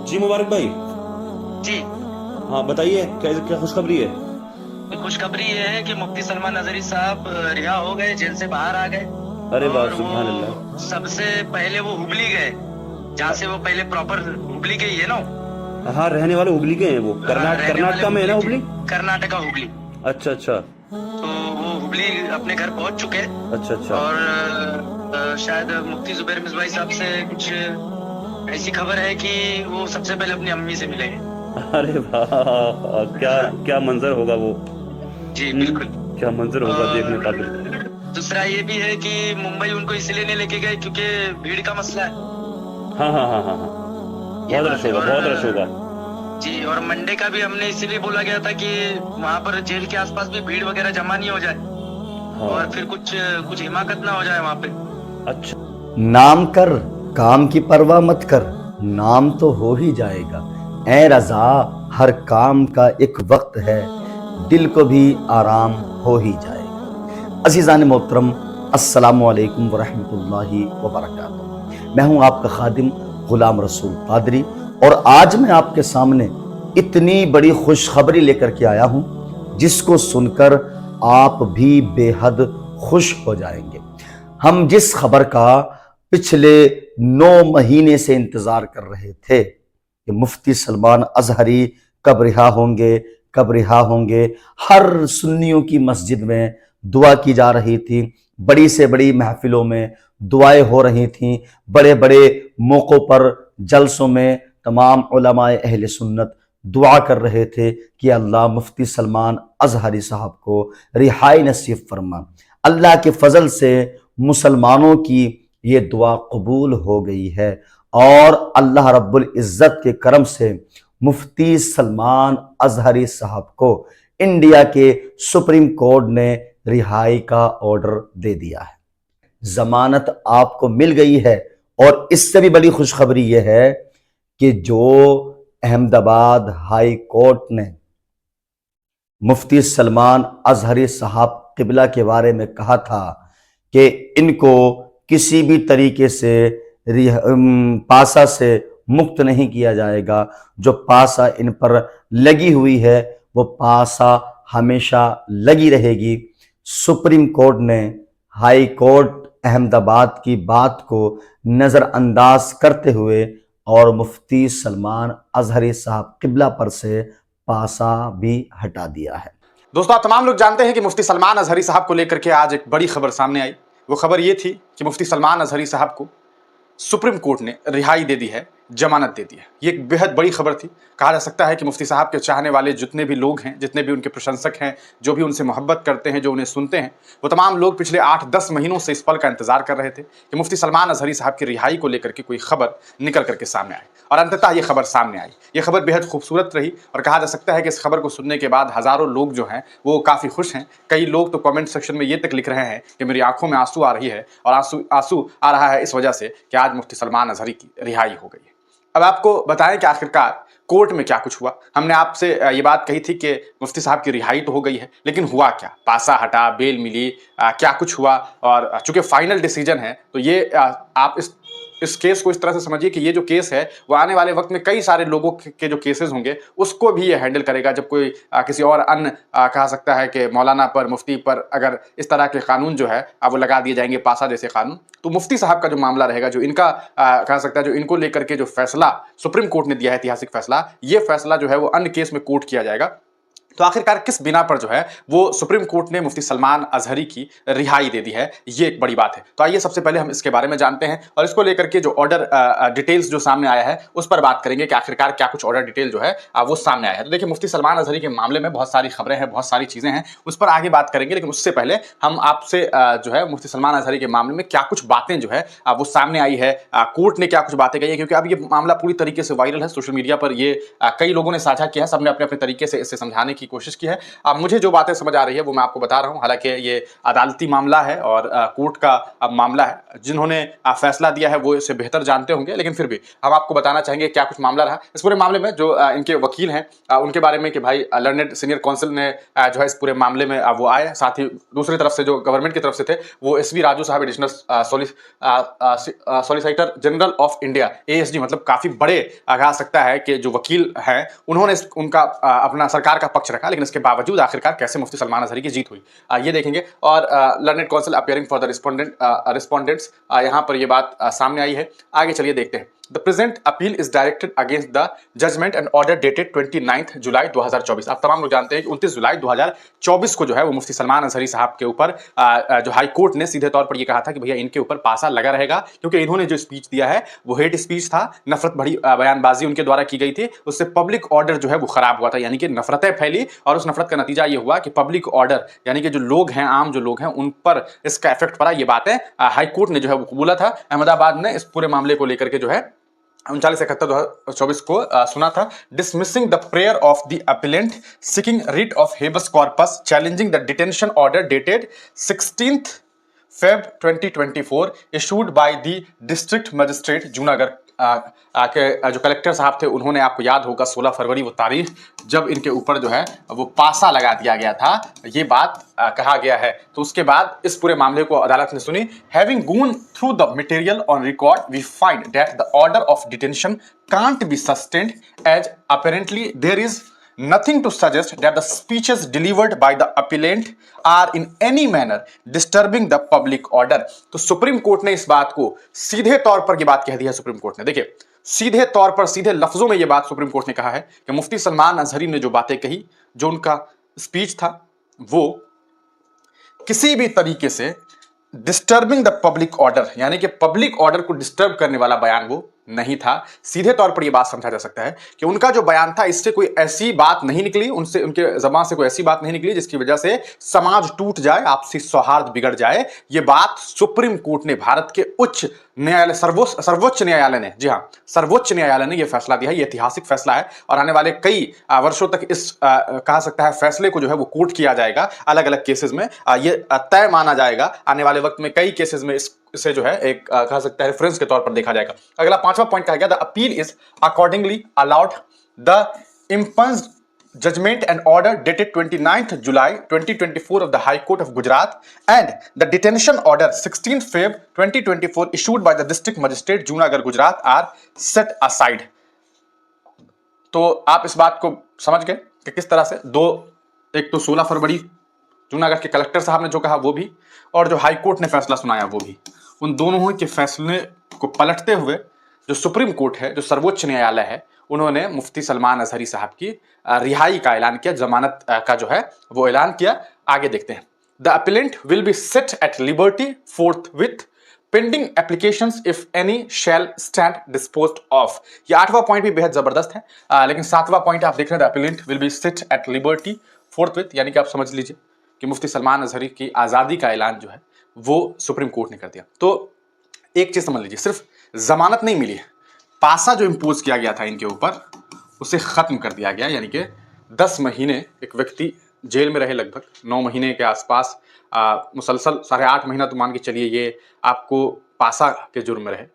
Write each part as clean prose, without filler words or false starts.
जी मुबारक भाई। जी। हाँ बताइए, क्या क्या खुशखबरी है? खुशखबरी ये है कि मुफ्ती सलमान अजहरी साहब रिहा हो गए, जेल से बाहर आ गए। अरे वाह, और सुभान अल्लाह। वो सबसे पहले वो हुबली गए, जहाँ से वो पहले प्रॉपर हुबली के ही है ना। हाँ, रहने वाले हुबली के हैं वो। हाँ, रहने वाले कर्नाटका में है ना हुबली के, हुबली? कर्नाटका हुबली। अच्छा अच्छा। तो वो हुबली अपने घर पहुंच चुके हैं। अच्छा अच्छा। और शायद मुफ्ती जुबैर मिसबाही साहब से कुछ ऐसी खबर है कि वो सबसे पहले अपनी अम्मी से मिलेंगे। अरे वाह, क्या हाँ। क्या मंजर होगा वो। जी बिल्कुल। क्या मंजर होगा देखने और काबिल। दूसरा ये भी है कि मुंबई उनको इसलिए नहीं लेके गए क्योंकि भीड़ का मसला है। हाँ हाँ हाँ हाँ हाँ। ये बहुत रश बात है। होगा, और बहुत रश होगा। जी, और मंडे का भी हमने इसीलिए बोला गया था कि वहां पर जेल के आसपास भी भीड़ वगैरह जमा नहीं हो जाए और हाँ। फिर कुछ कुछ हिमाकत ना हो जाए वहां पे। अच्छा। नाम कर, काम की परवाह मत कर, नाम तो हो ही जाएगा। ए रजा, हर काम का एक वक्त है, दिल को भी आराम हो ही जाएगा। अजीज़ान मोहतरम, अस्सलामु अलैकुम वरहमतुल्लाहि वबरकातुहू। मैं हूं आपका खादिम गुलाम रसूल कादरी, और आज मैं आपके सामने इतनी बड़ी खुशखबरी लेकर के आया हूं जिसको सुनकर आप भी बेहद खुश हो जाएंगे। हम जिस खबर का पिछले 9 महीने से इंतजार कर रहे थे कि मुफ्ती सलमान अजहरी कब रिहा होंगे, कब रिहा होंगे, हर सुन्नियों की मस्जिद में दुआ की जा रही थी, बड़ी से बड़ी महफिलों में दुआएं हो रही थीं, बड़े बड़े मौक़ों पर जलसों में तमाम उलमाए अहले सुन्नत दुआ कर रहे थे कि अल्लाह मुफ्ती सलमान अजहरी साहब को रिहाई नसीब फरमा। अल्लाह के फजल से मुसलमानों की ये दुआ कबूल हो गई है, और अल्लाह रब्बुल इज़्ज़त के करम से मुफ्ती सलमान अजहरी साहब को इंडिया के सुप्रीम कोर्ट ने रिहाई का ऑर्डर दे दिया है। जमानत आपको मिल गई है, और इससे भी बड़ी खुशखबरी यह है कि जो अहमदाबाद हाई कोर्ट ने मुफ्ती सलमान अजहरी साहब किबला के बारे में कहा था कि इनको किसी भी तरीके से पासा से मुक्त नहीं किया जाएगा, जो पासा इन पर लगी हुई है वो पासा हमेशा लगी रहेगी। सुप्रीम कोर्ट ने हाई कोर्ट अहमदाबाद की बात को नज़रअंदाज करते हुए और मुफ्ती सलमान अजहरी साहब किबला पर से पासा भी हटा दिया है। दोस्तों, आप तमाम लोग जानते हैं कि मुफ्ती सलमान अजहरी साहब को लेकर के आज एक बड़ी खबर सामने आई। वो खबर ये थी कि मुफ्ती सलमान अजहरी साहब को सुप्रीम कोर्ट ने रिहाई दे दी है, जमानत दे दी है। ये एक बेहद बड़ी खबर थी। कहा जा सकता है कि मुफ्ती साहब के चाहने वाले जितने भी लोग हैं, जितने भी उनके प्रशंसक हैं, जो भी उनसे मोहब्बत करते हैं, जो उन्हें सुनते हैं, वो तमाम लोग पिछले 8-10 महीनों से इस पल का इंतजार कर रहे थे कि मुफ्ती सलमान अजहरी साहब की रिहाई को लेकर के कोई खबर निकल करके सामने आए। और अंततः ये खबर सामने आई। ये खबर बेहद खूबसूरत रही, और कहा जा सकता है कि इस खबर को सुनने के बाद हज़ारों लोग जो हैं वो काफ़ी खुश हैं। कई लोग तो कमेंट सेक्शन में ये तक लिख रहे हैं कि मेरी आंखों में आंसू आ रही है, और आंसू आंसू आ रहा है इस वजह से कि आज मुफ्ती सलमान अजहरी की रिहाई हो गई है। अब आपको बताएं कि आखिरकार कोर्ट में क्या कुछ हुआ। हमने आपसे ये बात कही थी कि मुफ्ती साहब की रिहाई तो हो गई है, लेकिन हुआ क्या? पासा हटा, बेल मिली, क्या कुछ हुआ? और चूंकि फाइनल डिसीजन है, तो ये आप इस केस को इस तरह से समझिए कि ये जो केस है वो आने वाले वक्त में कई सारे लोगों के जो केसेस होंगे उसको भी ये हैंडल करेगा। जब कोई किसी और अन्य कहा सकता है कि मौलाना पर, मुफ्ती पर अगर इस तरह के कानून जो है वो लगा दिए जाएंगे, पासा जैसे कानून, तो मुफ्ती साहब का जो मामला रहेगा, जो इनका कहा सकता है, जो इनको लेकर के जो फैसला सुप्रीम कोर्ट ने दिया है, ऐतिहासिक फैसला, ये फैसला जो है वो अन्य केस में कोर्ट किया जाएगा। तो आखिरकार किस बिना पर जो है वो सुप्रीम कोर्ट ने मुफ्ती सलमान अजहरी की रिहाई दे दी है, ये एक बड़ी बात है। तो आइए सबसे पहले हम इसके बारे में जानते हैं, और इसको लेकर के जो ऑर्डर डिटेल्स जो सामने आया है उस पर बात करेंगे कि आखिरकार क्या कुछ ऑर्डर डिटेल जो है वो सामने आया है। तो देखिए, मुफ्ती सलमान अजहरी के मामले में बहुत सारी खबरें हैं, बहुत सारी चीज़ें हैं, उस पर आगे बात करेंगे। लेकिन उससे पहले हम आपसे जो है मुफ्ती सलमान अजहरी के मामले में क्या कुछ बातें जो है वो सामने आई है, कोर्ट ने क्या कुछ बातें कही है, क्योंकि अब ये मामला पूरी तरीके से वायरल है सोशल मीडिया पर। ये कई लोगों ने साझा किया है, सबने अपने अपने तरीके से इसे समझाने की की कोशिश की है। अब मुझे जो बातें समझ आ रही है वो मैं आपको बता रहा हूँ। हालांकि ये अदालती मामला है और कोर्ट का अब मामला है, जिन्होंने फैसला दिया है वो इसे बेहतर जानते होंगे, लेकिन फिर भी हम आपको बताना चाहेंगे क्या कुछ मामला रहा इस पूरे मामले में। जो इनके वकील हैं उनके बारे में कि भाई लर्नेड सीनियर काउंसिल ने जो है इस पूरे मामले में वो आए, साथ ही दूसरी तरफ से जो गवर्नमेंट की तरफ से थे वो एसवी राजू साहब, additional solicitor general of India, ASG, मतलब काफी बड़े कहा सकता है कि जो वकील हैं उन्होंने उनका अपना सरकार का पक्ष रखा। लेकिन इसके बावजूद आखिरकार कैसे मुफ्ती सलमान अजहरी की जीत हुई ये देखेंगे। और learned council appearing for the respondents, यहाँ पर ये बात सामने आई है। आगे चलिए देखते हैं। The present appeal is directed against the judgment and order dated 29 जुलाई 2024। आप तमाम लोग जानते हैं कि 29 जुलाई 2024 को जो है वो मुफ्ती सलमान अजहरी साहब के ऊपर जो हाई कोर्ट ने सीधे तौर पर ये कहा था कि भैया इनके ऊपर पासा लगा रहेगा, क्योंकि इन्होंने जो स्पीच दिया है वो हेट स्पीच था, नफरत भरी बयानबाजी उनके द्वारा की गई थी, उससे पब्लिक ऑर्डर जो है वो खराब हुआ था, यानी कि नफरतें फैली और उस नफरत का नतीजा ये हुआ कि पब्लिक ऑर्डर यानी कि जो लोग हैं, आम जो लोग हैं, उन पर इसका इफेक्ट पड़ा। ये बातें हाई कोर्ट ने जो है वो बोला था। अहमदाबाद ने इस पूरे मामले को लेकर के जो है 39/71/2024 को सुना था। Dismissing the prayer of the appellate seeking writ of habeas corpus challenging the detention order dated 16 Feb 2024 issued by the district magistrate Junagadh के जो कलेक्टर साहब थे, उन्होंने, आपको याद होगा 16 फरवरी वो तारीख जब इनके ऊपर जो है वो पासा लगा दिया गया था, ये बात कहा गया है। तो उसके बाद इस पूरे मामले को अदालत ने सुनी। Having gone through the material on record we find that the order of detention can't be sustained as apparently there is nothing to suggest that the speeches delivered by the appellant are in any manner disturbing the public order। तो supreme court ने इस बात को सीधे तौर पर ये बात कह दी है। सुप्रीम कोर्ट ने, देखिए, सीधे तौर पर, सीधे लफ्जों में ये बात सुप्रीम कोर्ट ने कहा है कि मुफ्ती सलमान अजहरी ने जो बातें कही, जो उनका स्पीच था, वो किसी भी तरीके से डिस्टर्बिंग द पब्लिक ऑर्डर यानी कि पब्लिक ऑर्डर को डिस्टर्ब करने वाला बयान वो नहीं था। सीधे तौर पर यह बात समझा जा सकता है कि उनका जो बयान था, इससे कोई ऐसी बात नहीं निकली, उनसे, उनके जबान से कोई ऐसी बात नहीं निकली जिसकी वजह से समाज टूट जाए, आपसी सौहार्द बिगड़ जाए। ये बात सुप्रीम कोर्ट ने, भारत के उच्च न्यायालय, सर्वोच्च न्यायालय ने, जी हाँ, सर्वोच्च न्यायालय ने यह फैसला दिया है। यह ऐतिहासिक फैसला है और आने वाले कई वर्षों तक इस कहा सकता है फैसले को जो है वो कोर्ट किया जाएगा। अलग अलग केसेस में ये तय माना जाएगा। आने वाले वक्त में कई केसेस में इसे जो है एक कहा सकता है रेफरेंस के तौर पर देखा जाएगा। अगला 5वां पॉइंट कहा गया, the appeal is accordingly allowed the impugned judgment and order dated 29th July 2024 of the High Court of Gujarat and the detention order 16th Feb 2024 issued by the District Magistrate Junagadh Gujarat are set aside। तो आप इस बात को समझ गए कि किस तरह से एक तो 16 फरवरी जूनागढ़ के कलेक्टर साहब ने जो कहा वो भी, और जो हाई कोर्ट ने फैसला सुनाया वो भी, उन दोनों के फैसले को पलटते हुए जो सुप्रीम कोर्ट है, जो सर्वोच्च न्यायालय है, उन्होंने मुफ्ती सलमान अजहरी साहब की रिहाई का ऐलान किया, जमानत का जो है वो ऐलान किया। आगे देखते हैं। The appellant will be set at liberty forthwith pending applications if any shall stand disposed of. ये 8वां पॉइंट भी बेहद जबरदस्त है। लेकिन 7वां पॉइंट आप देख रहे हैं, the appellant will be set at liberty forthwith, यानी कि आप समझ लीजिए कि मुफ्ती सलमान अजहरी की आज़ादी का ऐलान जो है वो सुप्रीम कोर्ट ने कर दिया। तो एक चीज समझ लीजिए, सिर्फ जमानत नहीं मिली है, पासा जो इम्पोज किया गया था इनके ऊपर उसे खत्म कर दिया गया। यानी कि 10 महीने एक व्यक्ति जेल में रहे, लगभग 9 महीने के आसपास, मुसलसल 8.5 महीना तो मान के चलिए ये आपको पासा के जुर्म में रहे।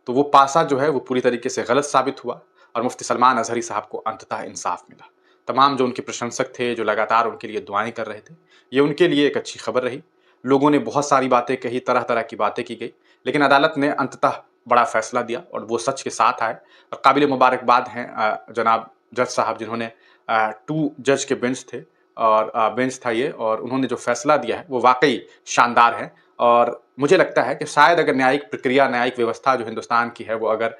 तो वो पासा जो है वो पूरी तरीके से गलत साबित हुआ और मुफ्ती सलमान अजहरी साहब को अंततः इंसाफ मिला। तमाम जो उनके प्रशंसक थे, जो लगातार उनके लिए दुआएं कर रहे थे, ये उनके लिए एक अच्छी खबर रही। लोगों ने बहुत सारी बातें कही, तरह तरह की बातें की गई, लेकिन अदालत ने अंततः बड़ा फैसला दिया और वो सच के साथ आए। और काबिल मुबारकबाद हैं जनाब जज साहब, जिन्होंने 2 जज के बेंच थे और बेंच था ये, और उन्होंने जो फैसला दिया है वो वाकई शानदार है। और मुझे लगता है कि शायद अगर न्यायिक प्रक्रिया, न्यायिक व्यवस्था जो हिंदुस्तान की है वो अगर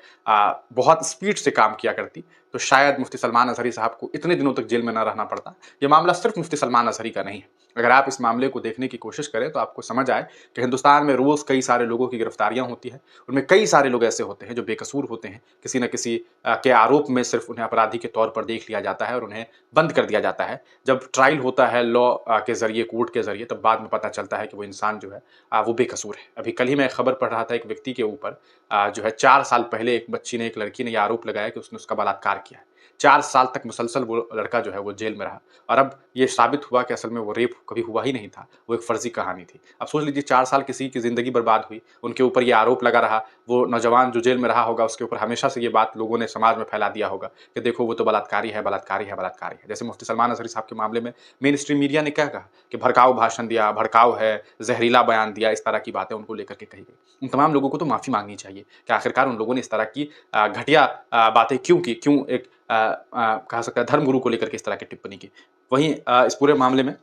बहुत स्पीड से काम किया करती तो शायद मुफ्ती सलमान अजहरी साहब को इतने दिनों तक जेल में न रहना पड़ता। ये मामला सिर्फ मुफ्ती सलमान अजहरी का नहीं है। अगर आप इस मामले को देखने की कोशिश करें तो आपको समझ आए कि हिंदुस्तान में रोज़ कई सारे लोगों की गिरफ्तारियां होती हैं। उनमें कई सारे लोग ऐसे होते हैं जो बेकसूर होते हैं, किसी न किसी के आरोप में सिर्फ उन्हें अपराधी के तौर पर देख लिया जाता है और उन्हें बंद कर दिया जाता है। जब ट्रायल होता है लॉ के ज़रिए, कोर्ट के ज़रिए, तब बाद में पता चलता है कि वो इंसान जो है वो बेकसूर कसूर है। अभी कल ही मैं खबर पढ़ रहा था एक व्यक्ति के ऊपर जो है 4 साल पहले एक बच्ची ने, एक लड़की ने ये आरोप लगाया कि उसने उसका बलात्कार किया है। 4 साल तक मुसलसल वो लड़का जो है वो जेल में रहा और अब ये साबित हुआ कि असल में वो रेप कभी हुआ ही नहीं था, वो एक फर्जी कहानी थी। अब सोच लीजिए 4 साल किसी की ज़िंदगी बर्बाद हुई, उनके ऊपर ये आरोप लगा रहा, वो नौजवान जो जेल में रहा होगा उसके ऊपर हमेशा से ये बात लोगों ने समाज में फैला दिया होगा कि देखो वो तो बलात्कारी है, बलात्कारी है, बलात्कारी है। जैसे मुफ्ती सलमान अज़हरी साहब के मामले में मेन स्ट्रीम मीडिया ने क्या कहा कि भड़काऊ भाषण दिया, भड़काऊ है, ज़हरीला बयान दिया, इस तरह की बातें उनको लेकर के कही गई। उन तमाम लोगों को तो माफ़ी माँगनी चाहिए कि आखिरकार उन लोगों ने इस तरह की घटिया बातें क्यों की, क्यों एक कहा सकता है धर्मगुरु को लेकर के इस तरह की टिप्पणी की। वहीं इस पूरे मामले में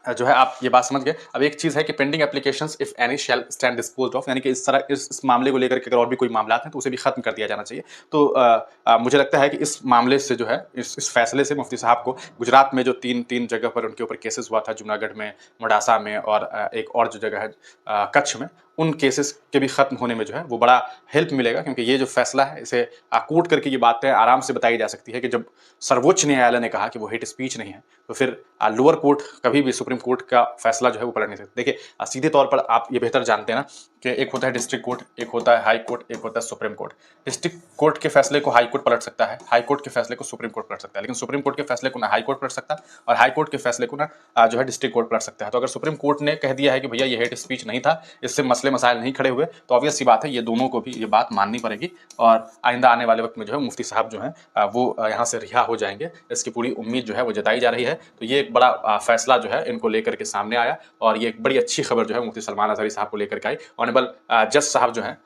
जो है आप ये बात समझ गए। अब एक चीज़ है कि pending applications if any shall stand disposed of, यानी कि इस तरह इस मामले को लेकर के अगर और भी कोई मामलात हैं तो उसे भी खत्म कर दिया जाना चाहिए। तो मुझे लगता है कि इस मामले से जो है इस फैसले से मुफ्ती साहब को गुजरात में जो तीन जगह पर उनके ऊपर केसेस हुआ था, जूनागढ़ में, मोडासा में और एक और जो जगह है कच्छ में, उन केसेस के भी खत्म होने में जो है वो बड़ा हेल्प मिलेगा, क्योंकि ये जो फैसला है इसे कोट करके ये बातें आराम से बताई जा सकती है कि जब सर्वोच्च न्यायालय ने कहा कि वो हेट स्पीच नहीं है तो फिर लोअर कोर्ट कभी भी सुप्रीम कोर्ट का फैसला जो है वो पलट नहीं सकते। देखिए सीधे तौर पर आप ये बेहतर जानते हैं ना कि एक होता है डिस्ट्रिक्ट कोर्ट, एक होता है हाई कोर्ट, एक होता है सुप्रीम कोर्ट। डिस्ट्रिक्ट कोर्ट के फैसले को हाई कोर्ट पलट सकता है, हाई कोर्ट के फैसले को सुप्रीम कोर्ट पलट सकता है, लेकिन सुप्रीम कोर्ट के फैसले को ना हाई कोर्ट पलट सकता और हाई कोर्ट के फैसले को ना जो है डिस्ट्रिक्ट कोर्ट पलट सकता है। तो अगर सुप्रीम कोर्ट ने कह दिया है कि भैया ये हेट स्पीच नहीं था, इससे मसले मसाइल नहीं खड़े हुए, तो ऑब्वियस सी बात है ये दोनों को भी ये बात माननी पड़ेगी और आइंदा आने वाले वक्त में जो है मुफ्ती साहब जो है वो यहाँ से रिहा हो जाएंगे, इसकी पूरी उम्मीद जो है वो जताई जा रही है। तो ये एक बड़ा फैसला जो है इनको लेकर के सामने आया और ये एक बड़ी अच्छी खबर जो है मुफ्ती सलमान अज़हरी साहब को लेकर के आई। ऑनरेबल जज साहब जो हैं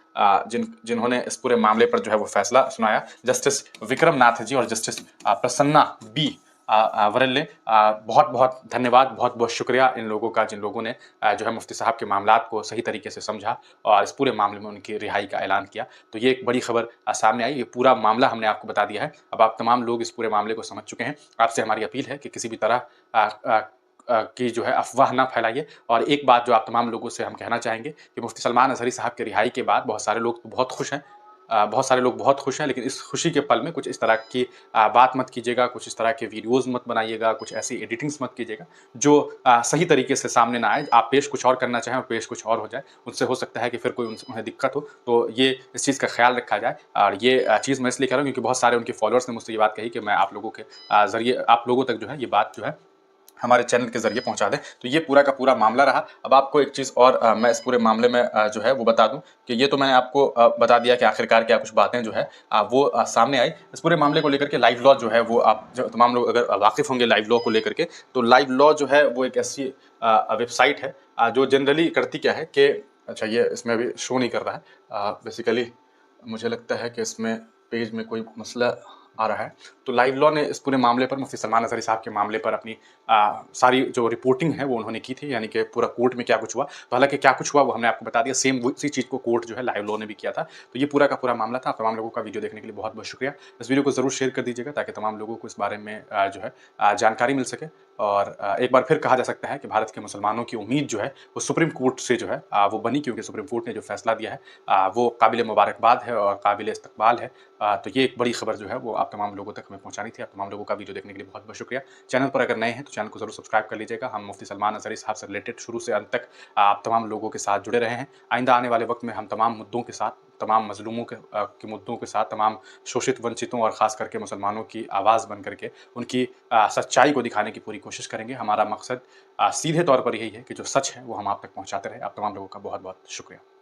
जिन्होंने इस पूरे मामले पर जो है वो फैसला सुनाया, जस्टिस विक्रम नाथ जी और जस्टिस प्रसन्ना बी वरल्ले, बहुत बहुत धन्यवाद, बहुत बहुत शुक्रिया इन लोगों का, जिन लोगों ने जो है मुफ्ती साहब के मामलात को सही तरीके से समझा और इस पूरे मामले में उनकी रिहाई का ऐलान किया। तो ये एक बड़ी खबर सामने आई, ये पूरा मामला हमने आपको बता दिया है। अब आप तमाम लोग इस पूरे मामले को समझ चुके हैं। आपसे हमारी अपील है कि किसी भी तरह की जो है अफवाह ना फैलाइए। और एक बात जो आप तमाम लोगों से हम कहना चाहेंगे कि मुफ्ती सलमान अज़हरी साहब के रिहाई के बाद बहुत सारे लोग बहुत खुश हैं, बहुत सारे लोग बहुत खुश हैं, लेकिन इस खुशी के पल में कुछ इस तरह की बात मत कीजिएगा, कुछ इस तरह के वीडियोज़ मत बनाइएगा, कुछ ऐसी एडिटिंग्स मत कीजिएगा जो सही तरीके से सामने ना आए। आप पेश कुछ और करना चाहें और पेश कुछ और हो जाए, उससे हो सकता है कि फिर कोई उन्हें दिक्कत हो। तो ये इस चीज़ का ख्याल रखा जाए। और ये चीज़ मैं इसलिए कह रहा हूँ क्योंकि बहुत सारे उनके फॉलोअर्स ने मुझसे ये बात कही कि मैं आप लोगों के ज़रिए आप लोगों तक जो है ये बात जो है हमारे चैनल के जरिए पहुंचा दें। तो ये पूरा का पूरा मामला रहा। अब आपको एक चीज़ और मैं इस पूरे मामले में जो है वो बता दूं कि ये तो मैंने आपको बता दिया कि आखिरकार क्या कुछ बातें जो है वो सामने आई। इस पूरे मामले को लेकर के लाइव लॉ जो है वो आप जो तमाम लोग अगर वाकिफ़ होंगे लाइव लॉ को लेकर के, तो लाइव लॉ जो है वो एक ऐसी वेबसाइट है जो जनरली करती क्या है कि अच्छा ये इसमें अभी शो नहीं कर रहा है, बेसिकली मुझे लगता है कि इसमें पेज में कोई मसला आ रहा है। तो लाइव लॉ ने इस पूरे मामले पर मुफ्ती सलमान अज़हरी साहब के मामले पर अपनी सारी जो रिपोर्टिंग है वो उन्होंने की थी, यानी कि पूरा कोर्ट में क्या कुछ हुआ। तो हालांकि क्या कुछ हुआ वो हमने आपको बता दिया, सेम उसी चीज़ को कोर्ट जो है लाइव लॉ ने भी किया था। तो ये पूरा का पूरा मामला था। तमाम लोगों का वीडियो देखने के लिए बहुत बहुत शुक्रिया। इस वीडियो को ज़रूर शेयर कर दीजिएगा ताकि तमाम लोगों को इस बारे में जो है जानकारी मिल सके। और एक बार फिर कहा जा सकता है कि भारत के मुसलमानों की उम्मीद जो है वो सुप्रीम कोर्ट से जो है वो बनी, क्योंकि सुप्रीम कोर्ट ने जो फैसला दिया है वो काबिल मुबारकबाद है और काबिल इस्तकबाल है। तो ये एक बड़ी खबर जो है वो आप तमाम लोगों तक हमें पहुंचानी थी। आप तमाम लोगों का वीडियो देखने के लिए बहुत बहुत शुक्रिया। चैनल पर अगर नए हैं तो चैनल को ज़रूर सब्सक्राइब कर लीजिएगा। हम मुफ्ती सलमान अज़हरी साहब से रिलेटेड शुरू से अंत तक आप तमाम लोगों के साथ जुड़े रहे हैं। आइंदा आने वाले वक्त में हम तमाम मुद्दों के साथ, तमाम मजलूमों के मुद्दों के साथ, तमाम शोषित वंचितों और ख़ास करके मुसलमानों की आवाज़ बन करके उनकी सच्चाई को दिखाने की पूरी कोशिश करेंगे। हमारा मकसद सीधे तौर पर यही है कि जो सच है वो हम आप तक पहुँचाते रहे। आप तमाम लोगों का बहुत बहुत शुक्रिया।